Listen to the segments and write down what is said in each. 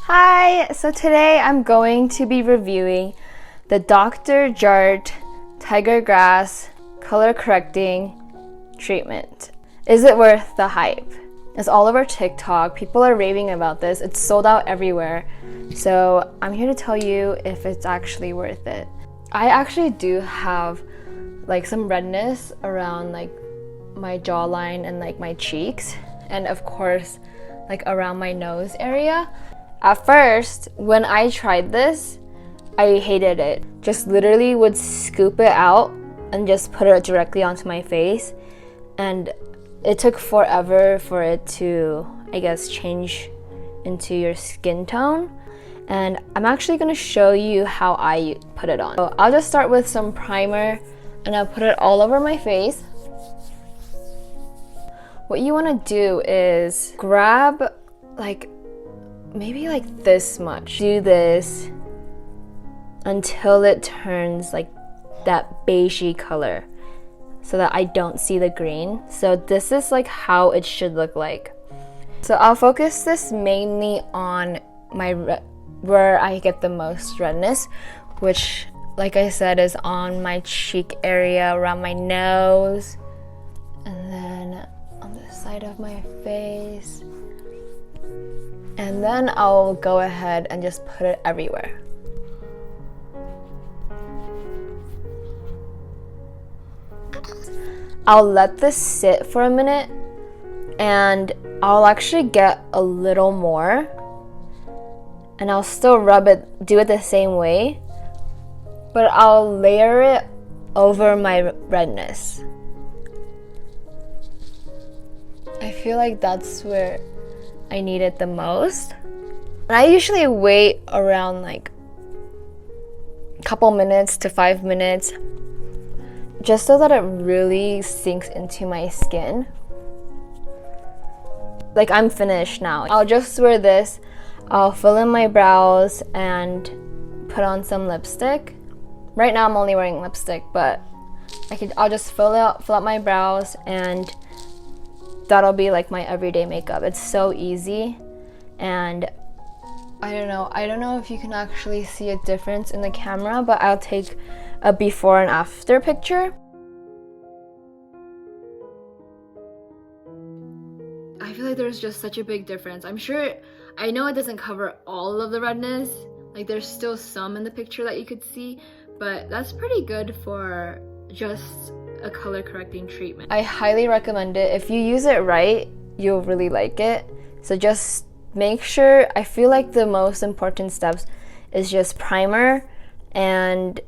Hi! So today I'm going to be reviewing the Dr. Jart Tiger Grass Color Correcting Treatment. Is it worth the hype? It's all over TikTok. People are raving about this. It's sold out everywhere. So I'm here to tell you if it's actually worth it. I actually do have like some redness around like my jawline and like my cheeks, and of course like around my nose area. At first, when I tried this, I hated it. Just literally would scoop it out and just put it directly onto my face, and it took forever for it to, I guess, change into your skin tone. And I'm actually going to show you how I put it on. So I'll just start with some primer and I'll put it all over my face. What you want to do is grab like maybe like this much. Do this until it turns like that beigey color so that I don't see the green. So this is like how it should look like. So I'll focus this mainly on my where I get the most redness, which like I said is on my cheek area, around my nose, and then on the side of my face. And then I'll go ahead and just put it everywhere. I'll let this sit for a minute and I'll actually get a little more, and I'll still do it the same way, but I'll layer it over my redness. I feel like that's where I need it the most. And I usually wait around like a couple minutes to 5 minutes just so that it really sinks into my skin. Like I'm finished now. I'll just wear this. I'll fill in my brows and put on some lipstick. Right now I'm only wearing lipstick, but I'll just fill out my brows, and that'll be like my everyday makeup. It's so easy, and I don't know if you can actually see a difference in the camera, but I'll take a before and after picture. I feel like there's just such a big difference. I know it doesn't cover all of the redness. Like there's still some in the picture that you could see, but that's pretty good for just a color correcting treatment. I highly recommend it. If you use it right, you'll really like it. So just make sure, I feel like the most important steps is just primer, and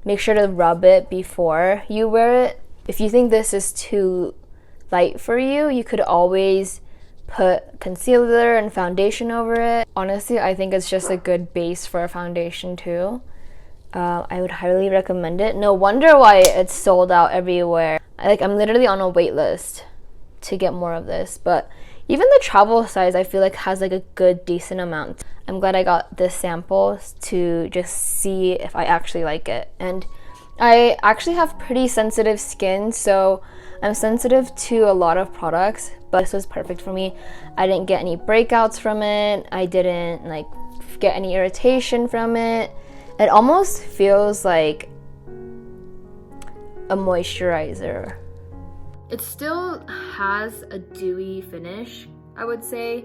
make sure to rub it before you wear it. If you think this is too light for you, you could always put concealer and foundation over it. Honestly, I think it's just a good base for a foundation too. I would highly recommend it. No wonder why it's sold out everywhere. I'm literally on a wait list to get more of this, but even the travel size I feel like has like a good decent amount. I'm glad I got this sample to just see if I actually like it. And I actually have pretty sensitive skin, so I'm sensitive to a lot of products, but this was perfect for me. I didn't get any breakouts from it. I didn't like get any irritation from it. It almost feels like a moisturizer. It still has a dewy finish, I would say.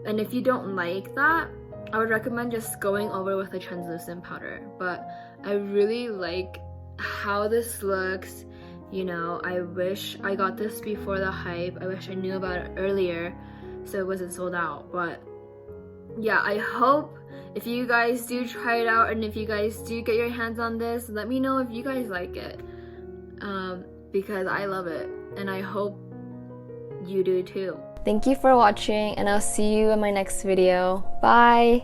And if you don't like that, I would recommend just going over with a translucent powder. But I really like how this looks. You know, I wish I got this before the hype. I wish I knew about it earlier so it wasn't sold out. But yeah, I hope if you guys do try it out, and if you guys do get your hands on this, let me know if you guys like it, because I love it and I hope you do too. Thank you for watching, and I'll see you in my next video. Bye!